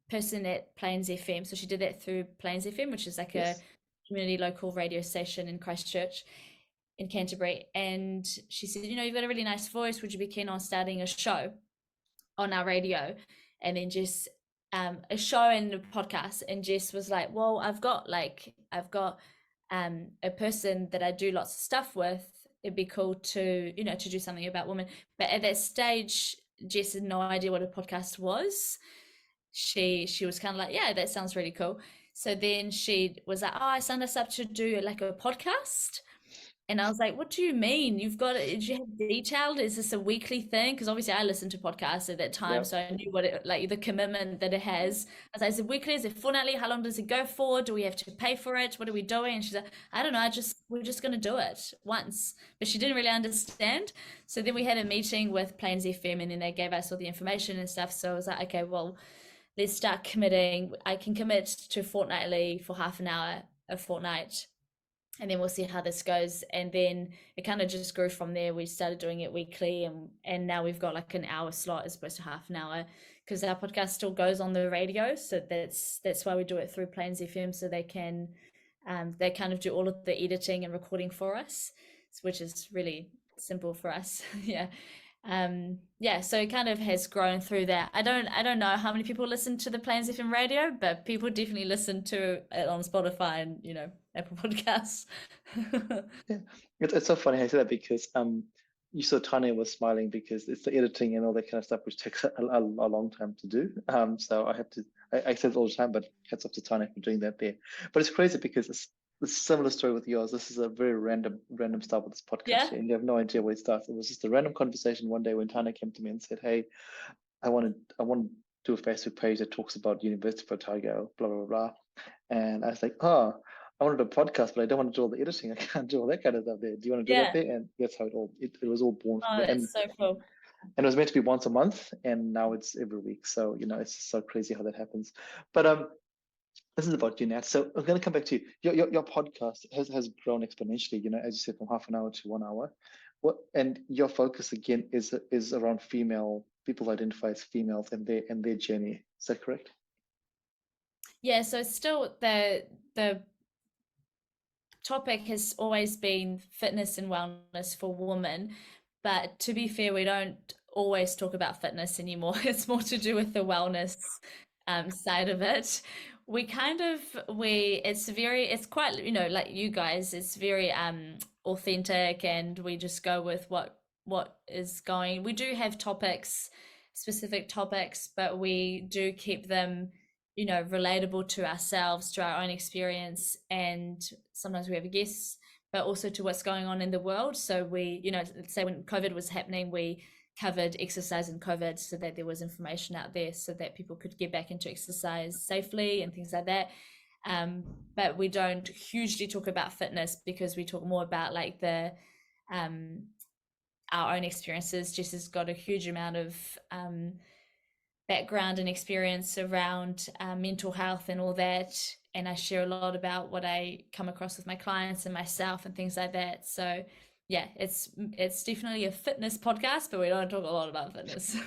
person at Plains FM. So she did that through Plains FM, which is like a community local radio station in Christchurch in Canterbury. And she said, you've got a really nice voice. Would you be keen on starting a show on our radio? And then Jess, a show and a podcast. And Jess was like, well, I've got a person that I do lots of stuff with. It'd be cool to do something about women. But at that stage, Jess had no idea what a podcast was. She was kind of like, yeah, that sounds really cool. So then she was like, oh, I signed us up to do like a podcast. And I was like, what do you mean? You've got it? Did you have detailed? Is this a weekly thing? Because obviously I listened to podcasts at that time, so I knew what it, like the commitment that it has. I was like, is it weekly? Is it fortnightly? How long does it go for? Do we have to pay for it? What are we doing? And she's like, I don't know. We're just going to do it once. But she didn't really understand. So then we had a meeting with Plains FM, and then they gave us all the information and stuff. So I was like, okay, well, let's start committing. I can commit to fortnightly for half an hour a fortnight, and then we'll see how this goes. And then it kind of just grew from there. We started doing it weekly, and now we've got like an hour slot as opposed to half an hour, because our podcast still goes on the radio. So that's why we do it through Plains FM, so they can they kind of do all of the editing and recording for us, which is really simple for us. So it kind of has grown through that. I don't know how many people listen to the Plains FM radio, but people definitely listen to it on Spotify and Apple Podcasts. It's so funny I say that, because you saw Tanya was smiling because it's the editing and all that kind of stuff, which takes a long time to do. So I say it all the time, but hats off to Tanya for doing that there. But it's crazy because it's a similar story with yours. This is a very random start with this podcast, and you have no idea where it starts. It was just a random conversation one day when Tanya came to me and said, hey, I want to do a Facebook page that talks about University of Otago, blah, blah, blah. And I was like, oh, I want to do a podcast, but I don't want to do all the editing. I can't do all that kind of stuff there. Do you want to do that there? And that's how it was all born from there. That's so cool. And it was meant to be once a month, and now it's every week. So, it's just so crazy how that happens. But this is about you, Nat. So I'm going to come back to you. Your podcast has grown exponentially, as you said, from half an hour to 1 hour. And your focus again is around people identify as females and their journey. Is that correct? Yeah. So still the topic has always been fitness and wellness for women, but to be fair, we don't always talk about fitness anymore. It's more to do with the wellness side of it. It's quite, like you guys, it's very authentic, and we just go with what is going. We do have specific topics, but we do keep them relatable to ourselves, to our own experience, and sometimes we have guests, but also to what's going on in the world. So we, let's say when COVID was happening, we covered exercise in COVID, so that there was information out there so that people could get back into exercise safely and things like that. But we don't hugely talk about fitness, because we talk more about like our own experiences. Jess has got a huge amount of background and experience around mental health and all that, and I share a lot about what I come across with my clients and myself and things like that. So yeah, it's definitely a fitness podcast, but we don't talk a lot about fitness.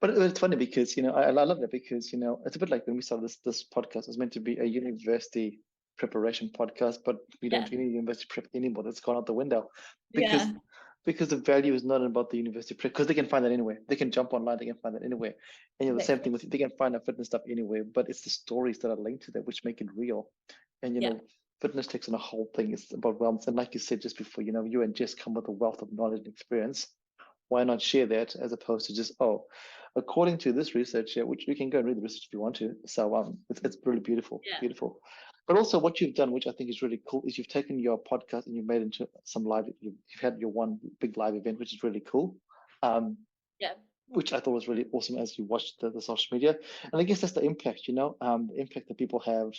But it's funny because I love that, because it's a bit like when we started this podcast. It was meant to be a university preparation podcast, but we don't do any university prep anymore. That's gone out the window, because because the value is not about the university because they can find that anywhere. They can jump online, they can find that anywhere. And the same Exactly. thing with they can find that fitness stuff anywhere, but it's the stories that are linked to that which make it real. And Yeah. fitness takes on a whole thing. It's about wellness. And like you said just before, you and Jess come with a wealth of knowledge and experience. Why not share that as opposed to just, oh, according to this research here, which you can go and read the research if you want to. So it's really beautiful, Yeah. beautiful. But also what you've done, which I think is really cool, is you've taken your podcast and you've made it into some live, you've had your one big live event, which is really cool. Yeah. Which I thought was really awesome as you watched the social media. And I guess that's the impact, the impact that people have.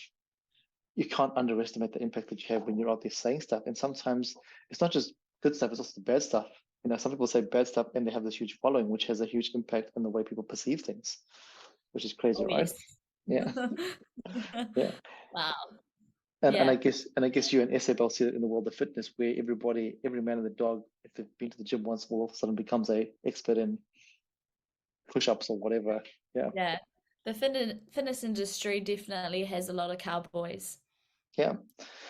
You can't underestimate the impact that you have when you're out there saying stuff. And sometimes it's not just good stuff, it's also the bad stuff. Some people say bad stuff and they have this huge following, which has a huge impact on the way people perceive things, which is crazy, Oh, right? yes. Yeah. Yeah. Wow. And Yeah. I guess you and Isabel see it in the world of fitness where every man and the dog, if they've been to the gym once, all of a sudden becomes a expert in push-ups or whatever. Yeah. Yeah. The fitness industry definitely has a lot of cowboys. Yeah.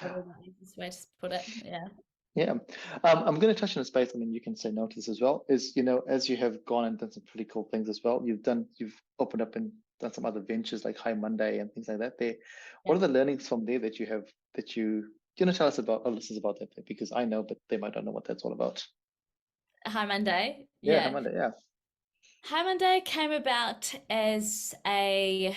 Probably the easiest way to put it. Yeah. Yeah. I'm going to touch on a space. I mean, you can say no to this as well. Is, as you have gone and done some pretty cool things as well, you've opened up and done some other ventures like High Monday and things like that there. What Yeah. are the learnings from there that you have that you tell us about, our listeners about that, because I know, but they might not know what that's all about. High Monday. Yeah, High Yeah. Monday. Yeah. High Monday came about as a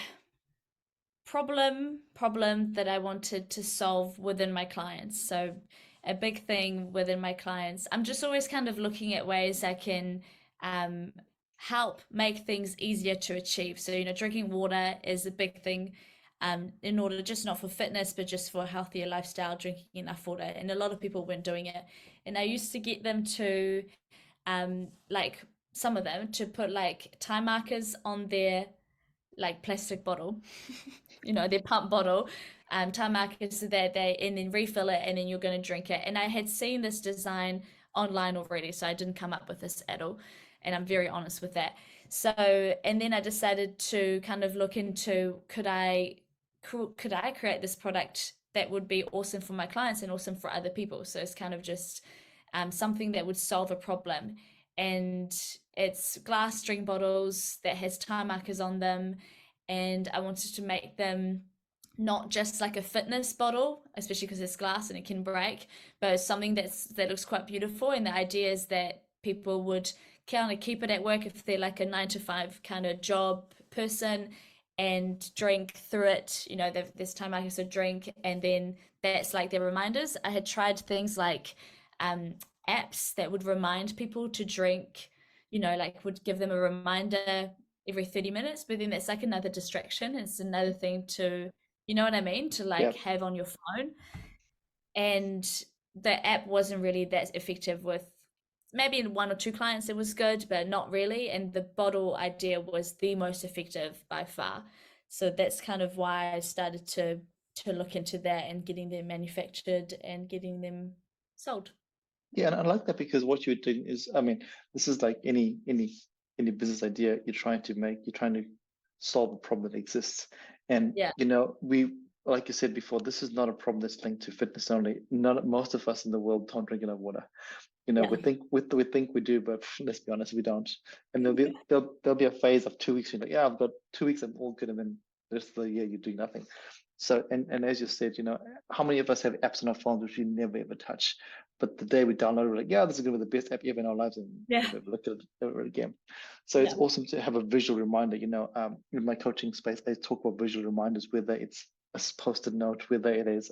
problem that I wanted to solve within my clients. So a big thing within my clients, I'm just always kind of looking at ways I can help make things easier to achieve. So, drinking water is a big thing in order, just not for fitness, but just for a healthier lifestyle, drinking enough water. And a lot of people weren't doing it. And I used to get them to, like some of them to put like time markers on their like plastic bottle, their pump bottle, time markers so that and then refill it and then you're going to drink it. And I had seen this design online already, so I didn't come up with this at all. And I'm very honest with that. So, and then I decided to kind of look into could I create this product that would be awesome for my clients and awesome for other people. So it's kind of just something that would solve a problem. And it's glass drink bottles that has time markers on them, and I wanted to make them not just like a fitness bottle, especially because it's glass and it can break, but something that looks quite beautiful. And the idea is that people would kind of keep it at work if they're like a 9 to 5 kind of job person and drink through it. There's time markers to drink, and then that's like their reminders. I had tried things like apps that would remind people to drink, like would give them a reminder every 30 minutes, but then that's like another distraction. It's another thing to, you know what I mean, to like have on your phone. And the app wasn't really that effective with maybe 1 or 2 clients. It was good, but not really. And the bottle idea was the most effective by far. So that's kind of why I started to look into that and getting them manufactured and getting them sold. Yeah, and I like that because what you're doing is, I mean, this is like any business idea you're trying to solve a problem that exists. And we, like you said before, this is not a problem that's linked to fitness only. Most of us in the world don't drink enough water. We think we do, but let's be honest, we don't. And there'll be a phase of 2 weeks. You're like, yeah, I've got 2 weeks, I'm all good, and then the rest of the year you're doing nothing. So, and as you said, how many of us have apps on our phones which we never ever touch? But the day we download it, we're like, yeah, this is going to be the best app ever in our lives, and never look at it ever again. So it's awesome to have a visual reminder. In my coaching space, I talk about visual reminders, whether it's a post-it note, whether it is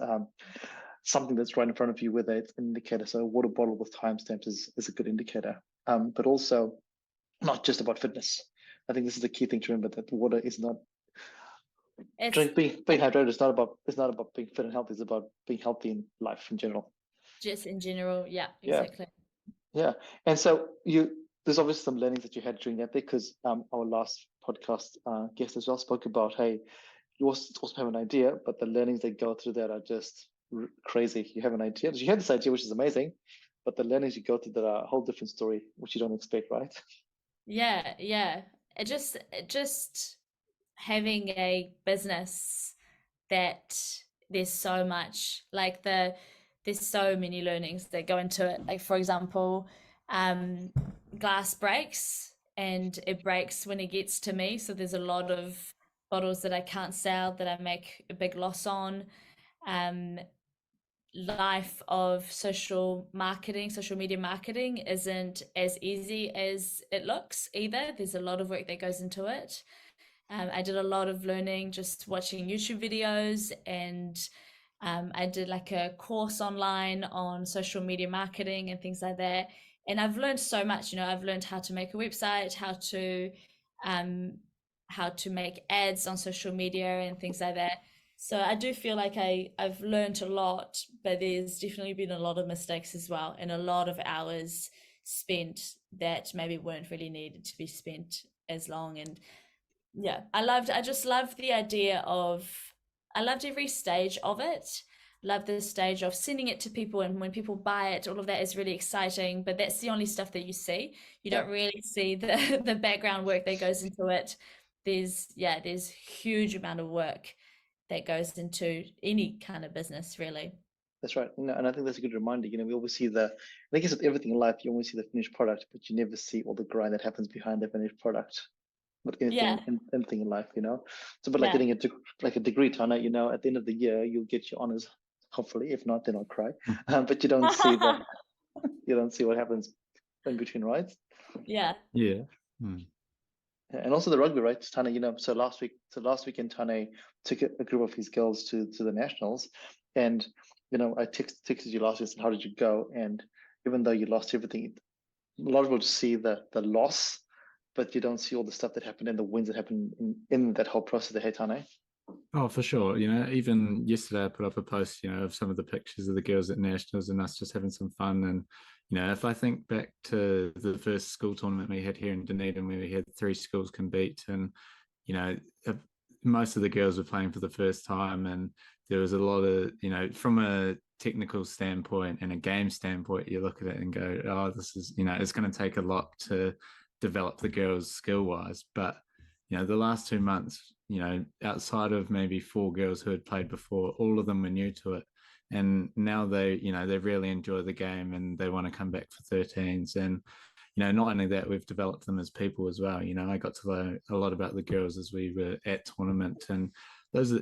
something that's right in front of you, whether it's an indicator. So a water bottle with timestamps is a good indicator. But also not just about fitness. I think this is the key thing to remember, that water is not being hydrated. It's not about being fit and healthy. It's about being healthy in life in general. Just in general, yeah, exactly. Yeah. And so there's obviously some learnings that you had during that, because our last podcast guest as well spoke about, hey, you also have an idea, but the learnings they go through that are just crazy. You have an idea, you have this idea, which is amazing, but the learnings you go through that are a whole different story, which you don't expect, right? Yeah. It just having a business that there's so much, like there's so many learnings that go into it. Like, for example, glass breaks, and it breaks when it gets to me. So there's a lot of bottles that I can't sell that I make a big loss on. Um, Life of social marketing, social media marketing isn't as easy as it looks either. There's a lot of work that goes into it. I did a lot of learning just watching YouTube videos, and I did like a course online on social media marketing and things like that. And I've learned so much. I've learned how to make a website, um, how to make ads on social media and things like that. So I do feel like I've learned a lot, but there's definitely been a lot of mistakes as well, and a lot of hours spent that maybe weren't really needed to be spent as long. And yeah, I just loved the idea of, I loved every stage of it. Loved the stage of sending it to people, and when people buy it, all of that is really exciting, but that's the only stuff that you see. You Yeah, don't really see the the background work that goes into it. There's huge amount of work that goes into any kind of business, really. that's right. And I think that's a good reminder. We always see I guess with everything in life, you always see the finished product, but you never see all the grind that happens behind the finished product. With Yeah, anything in life. It's a bit like yeah. getting like a degree, Tana. At the end of the year, you'll get your honors, hopefully. If not, then I'll cry. But you don't see what happens in between, right? Yeah. Yeah. Hmm. And also the rugby, right, Tana? So last weekend, Tane took a group of his girls to the nationals, and I texted you last week and said, how did you go? And even though you lost everything, a lot of people just see the loss, but you don't see all the stuff that happened and the wins that happened in that whole process. Hey, Tane. Oh, for sure. Even yesterday I put up a post, of some of the pictures of the girls at nationals and us just having some fun. And, if I think back to the first school tournament we had here in Dunedin, where we had 3 schools compete, and, you know, uh, most of the girls were playing for the first time. And there was a lot of, from a technical standpoint and a game standpoint, you look at it and go, oh, this is, it's going to take a lot to develop the girls skill wise. But, the last 2 months, outside of maybe 4 girls who had played before, all of them were new to it. And now they really enjoy the game and they want to come back for 13s. And, not only that, we've developed them as people as well. I got to learn a lot about the girls as we were at tournament. And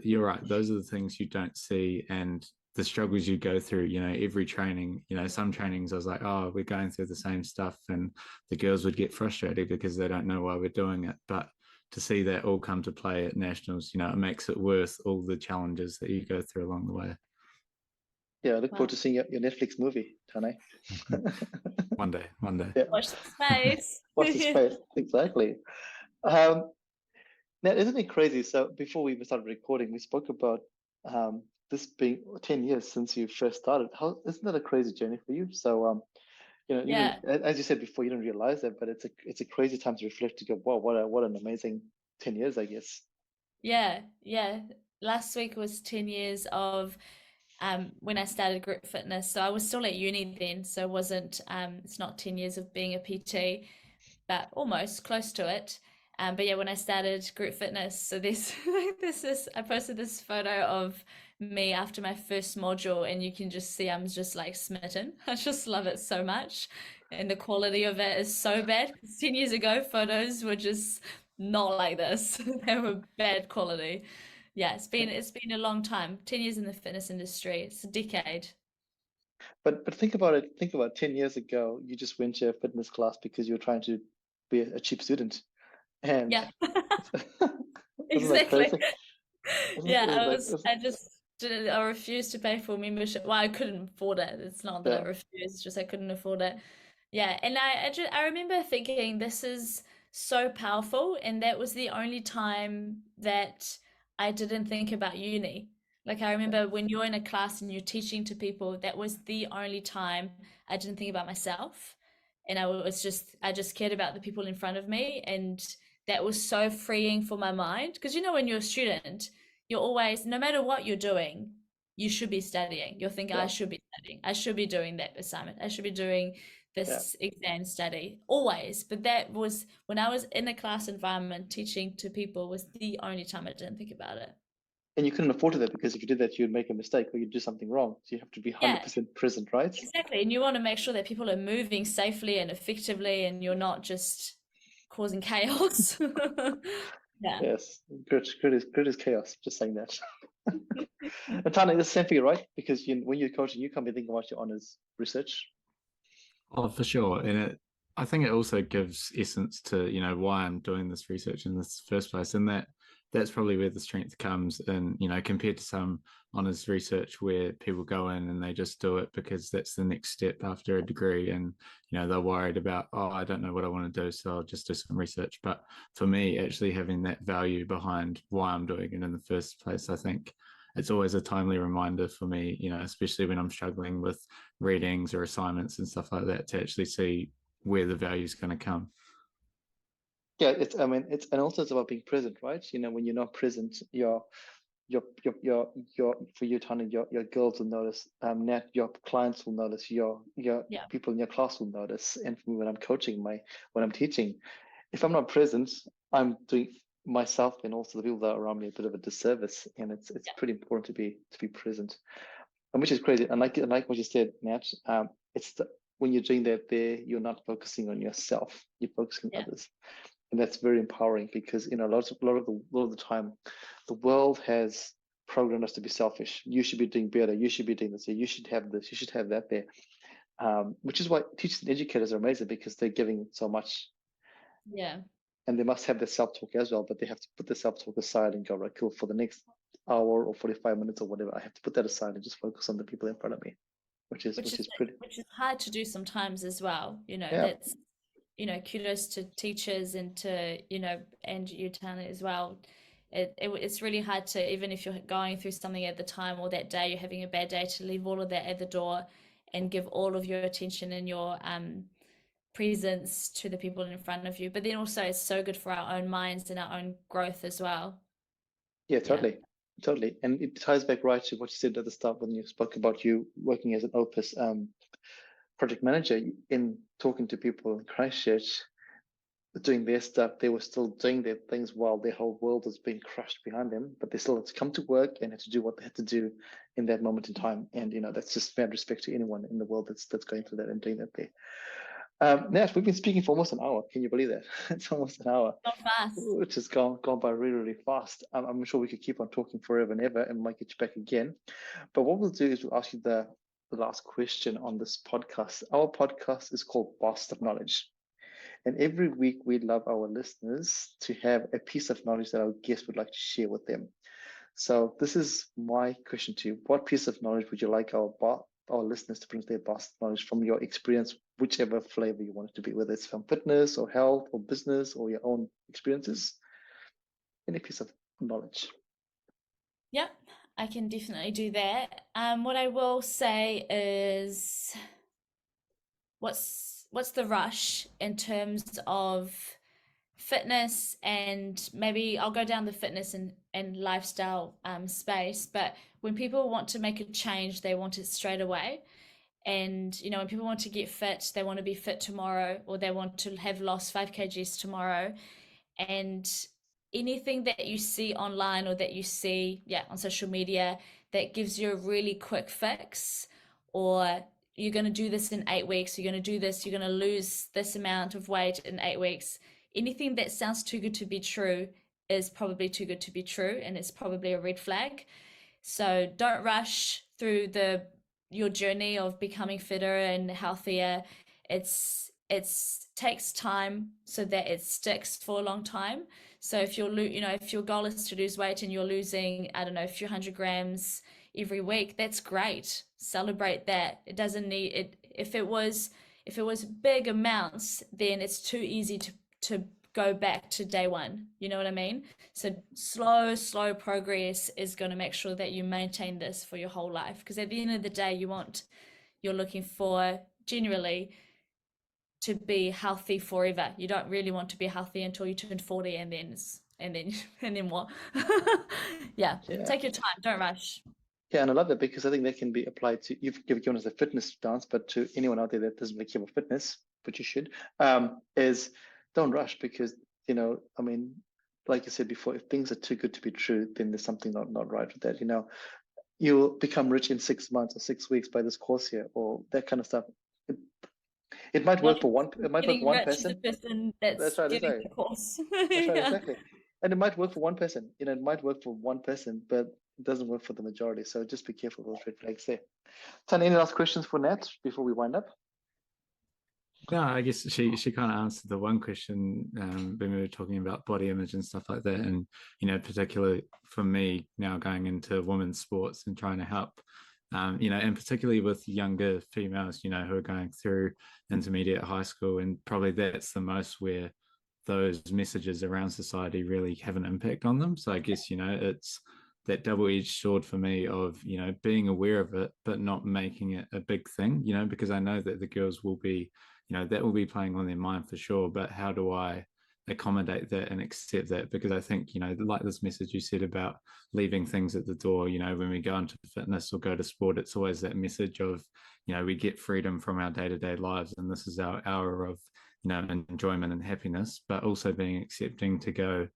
you're right, those are the things you don't see, and the struggles you go through, every training, some trainings I was like, oh, we're going through the same stuff. And the girls would get frustrated because they don't know why we're doing it. But to see that all come to play at nationals, it makes it worth all the challenges that you go through along the way. Yeah, I look forward Wow. to seeing your Netflix movie, Tane. One day. Yeah, Watch the space. watch the space. Exactly. Um, Now, isn't it crazy? So before we even started recording, we spoke about this being 10 years since you first started. How isn't that a crazy journey for you? So Yeah. as you said before, you didn't realize that, but it's a crazy time to reflect to go, wow, what an amazing 10 years, I guess. Yeah, yeah. Last week was 10 years of when I started group fitness. So I was still at uni then, so it wasn't it's not 10 years of being a PT, but almost close to it. But yeah, when I started group fitness, so this I posted this photo of me after my first module, and you can just see I'm just like smitten. I just love it so much, and the quality of it is so bad. 10 years ago, photos were just not like this. They were bad quality. Yeah, it's been a long time. 10 years in the fitness industry. It's a decade. But think about it. Think about 10 years ago, you just went to a fitness class because you were trying to be a cheap student. And Yeah, isn't that exactly. crazy? Isn't Yeah, it like, I just didn't, I refused to pay for membership. Well, I couldn't afford it. It's not that I yeah. refused, it's just I couldn't afford it. Yeah, and I remember thinking this is so powerful, and that was the only time that I didn't think about uni. Like I Yeah. remember when you're in a class and you're teaching to people, that was the only time I didn't think about myself. And I just cared about the people in front of me, and that was so freeing for my mind. Because when you're a student, you're always, no matter what you're doing, you should be studying. You're thinking, I Yeah. should be studying. I should be doing that assignment. I should be doing Yeah. this exam study always. But that was when I was in a class environment teaching to people, was the only time I didn't think about it. And you couldn't afford to that, because if you did that, you'd make a mistake or you'd do something wrong. So you have to be Yeah, 100% present, right? exactly. And you want to make sure that people are moving safely and effectively, and you're not just causing chaos. Yeah. Yes, good is chaos. Just saying that. And Tanya, the same for you, right? Because when you're coaching, you can't be thinking about your honors research. Oh, for sure. And I think it also gives essence to, why I'm doing this research in this first place. And that's probably where the strength comes in, compared to some honors research where people go in and they just do it because that's the next step after a degree. And, they're worried about, oh, I don't know what I want to do, so I'll just do some research. But for me, actually having that value behind why I'm doing it in the first place, I think it's always a timely reminder for me, especially when I'm struggling with readings or assignments and stuff like that, to actually see where the value is going to come. Yeah, and also it's about being present, right? When you're not present, your for you, Tanya, your girls will notice. Nat, your clients will notice. Your Yeah. people in your class will notice. And for me, when I'm coaching, when I'm teaching, if I'm not present, I'm doing myself and also the people that are around me a bit of a disservice. And it's pretty important to be present, and which is crazy. And like what you said, Nat, when you're doing that there, you're not focusing on yourself. You're focusing on Yeah. others. And that's very empowering, because a lot of the time, the world has programmed us to be selfish. You should be doing better. You should be doing this. You should have this. You should have that there. Which is why teachers and educators are amazing, because they're giving so much. Yeah. And they must have their self-talk as well, but they have to put the self-talk aside and go, right, cool, for the next hour or 45 minutes or whatever, I have to put that aside and just focus on the people in front of me, which is pretty. Which is hard to do sometimes as well. Yeah. That's kudos to teachers and to and you, Tana, as well. It's really hard to, even if you're going through something at the time or that day you're having a bad day, to leave all of that at the door and give all of your attention and your presence to the people in front of you. But then also it's so good for our own minds and our own growth as well. Yeah, totally. And it ties back right to what you said at the start when you spoke about you working as an Opus project manager. In talking to people in Christchurch doing their stuff, they were still doing their things while their whole world was being crushed behind them, but they still had to come to work and had to do what they had to do in that moment in time. And that's just mad respect to anyone in the world that's going through that and doing that there. Nat, we've been speaking for almost an hour. Can you believe that? It's almost an hour, Not fast. which has gone by really, really fast. I'm sure we could keep on talking forever and ever, and might get you back again. But what we'll do is we'll ask you the last question on this podcast. Our podcast is called Boss of Knowledge. And every week, we'd love our listeners to have a piece of knowledge that our guest would like to share with them. So this is my question to you. What piece of knowledge would you like our listeners to bring to their boss knowledge from your experience, whichever flavor you want it to be, whether it's from fitness or health or business or your own experiences? Any piece of knowledge. Yep, I can definitely do that. What I will say is, what's the rush in terms of fitness, and maybe I'll go down the fitness and lifestyle space, but when people want to make a change, they want it straight away. And when people want to get fit, they want to be fit tomorrow, or they want to have lost 5 kgs tomorrow. And anything that you see online or that you see on social media that gives you a really quick fix, or you're going to do this in 8 weeks, you're going to do this, you're going to lose this amount of weight in 8 weeks, anything that sounds too good to be true is probably too good to be true, and it's probably a red flag. So don't rush through your journey of becoming fitter and healthier. It's takes time so that it sticks for a long time. So if if your goal is to lose weight and you're losing, I don't know, a few 100 grams every week, that's great. Celebrate that. It doesn't need it. If it was big amounts, then it's too easy to go back to day one. You know what I mean? So slow progress is going to make sure that you maintain this for your whole life. Because at the end of the day, you're looking for generally to be healthy forever. You don't really want to be healthy until you turn 40, and then what? yeah. Take your time. Don't rush. Yeah, and I love that, because I think that can be applied to, you've given us a fitness stance, but to anyone out there that doesn't really care about fitness, but you should, is don't rush, because, I mean, like you said before, if things are too good to be true, then there's something not right with that. You'll become rich in 6 months or 6 weeks by this course here, or that kind of stuff. It might work Not for one. It might work for getting one rich is the person. person That's that's right. That's doing right. the course. That's right. Yeah. Exactly. And it might work for one person. It might work for one person, but it doesn't work for the majority. So just be careful of those red flags there. Tony, any last questions for Nat before we wind up? No, I guess she kind of answered the one question when we were talking about body image and stuff like that. And, particularly for me now going into women's sports and trying to help, and particularly with younger females, who are going through intermediate high school. And probably that's the most where those messages around society really have an impact on them. So I guess, it's that double-edged sword for me of, being aware of it, but not making it a big thing, because I know that the girls will be, that will be playing on their mind for sure. But how do I accommodate that and accept that? Because I think, like this message you said about leaving things at the door, when we go into fitness or go to sport, it's always that message of, we get freedom from our day-to-day lives. And this is our hour of, enjoyment and happiness, but also being accepting to go,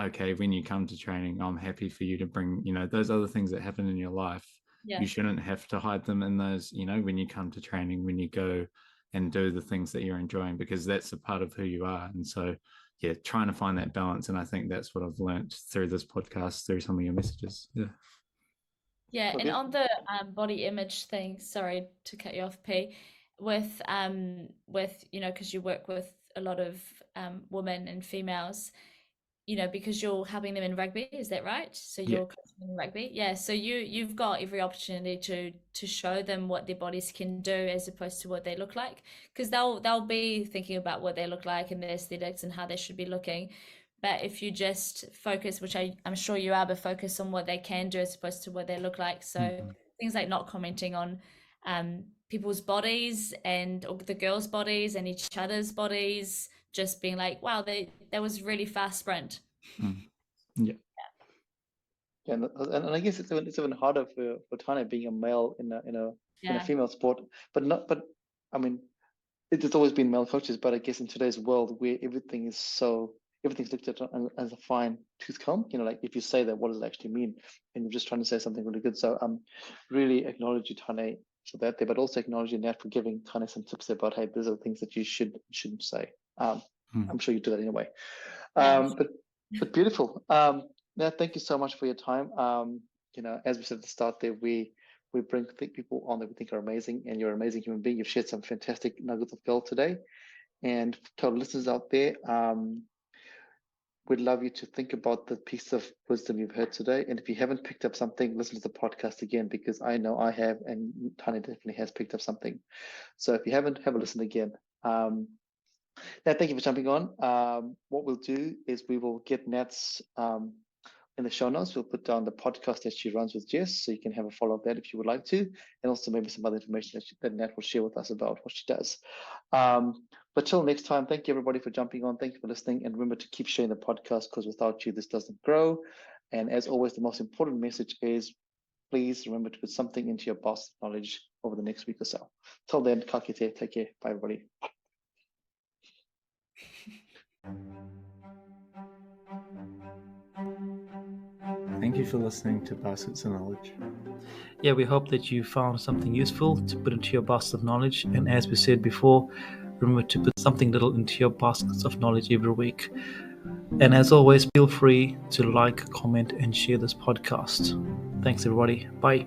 okay, when you come to training, I'm happy for you to bring, those other things that happen in your life. Yeah. You shouldn't have to hide them in those, when you come to training, when you go and do the things that you're enjoying, because that's a part of who you are. And so, yeah, trying to find that balance. And I think that's what I've learned through this podcast, through some of your messages. Yeah. Yeah, and Okay. on the body image thing, sorry to cut you off, P, with because you work with a lot of women and females, because you're helping them in rugby, is that right? So Yeah. you're coaching in rugby, yeah. So you've got every opportunity to show them what their bodies can do as opposed to what they look like, because they'll be thinking about what they look like and their aesthetics and how they should be looking. But if you just focus, which I'm sure you are, but focus on what they can do as opposed to what they look like. So things like not commenting on people's bodies or the girls' bodies and each other's bodies, just being like, wow, that was really fast sprint. Yeah. Yeah, and I guess it's even harder for Tanya being a male in a female sport, but I mean, it's always been male coaches, but I guess in today's world where everything's looked at as a fine tooth comb, like if you say that, what does it actually mean? And you're just trying to say something really good. So really acknowledge you, Tanya, for that there, but also acknowledging that for giving Tanya some tips about, hey, these are the things that you shouldn't say. I'm sure you do that anyway. But beautiful. Now, thank you so much for your time. As we said at the start there, we bring people on that we think are amazing, and you're an amazing human being. You've shared some fantastic nuggets of gold today. And to our listeners out there, we'd love you to think about the piece of wisdom you've heard today. And if you haven't picked up something, listen to the podcast again, because I know I have, and Tanya definitely has picked up something. So if you haven't, have a listen again. Now, thank you for jumping on. What we'll do is we will get Nat's in the show notes. We'll put down the podcast that she runs with Jess, so you can have a follow of that if you would like to, and also maybe some other information that Nat will share with us about what she does. But till next time, thank you everybody for jumping on. Thank you for listening, and remember to keep sharing the podcast, because without you, this doesn't grow. And as always, the most important message is, please remember to put something into your basket of knowledge over the next week or so. Till then, ka kite, take care. Bye, everybody. Thank you for listening to Baskets of Knowledge. Yeah, we hope that you found something useful to put into your basket of knowledge. And as we said before, remember to put something little into your baskets of knowledge every week. And as always, feel free to like, comment, and share this podcast. Thanks, everybody. Bye.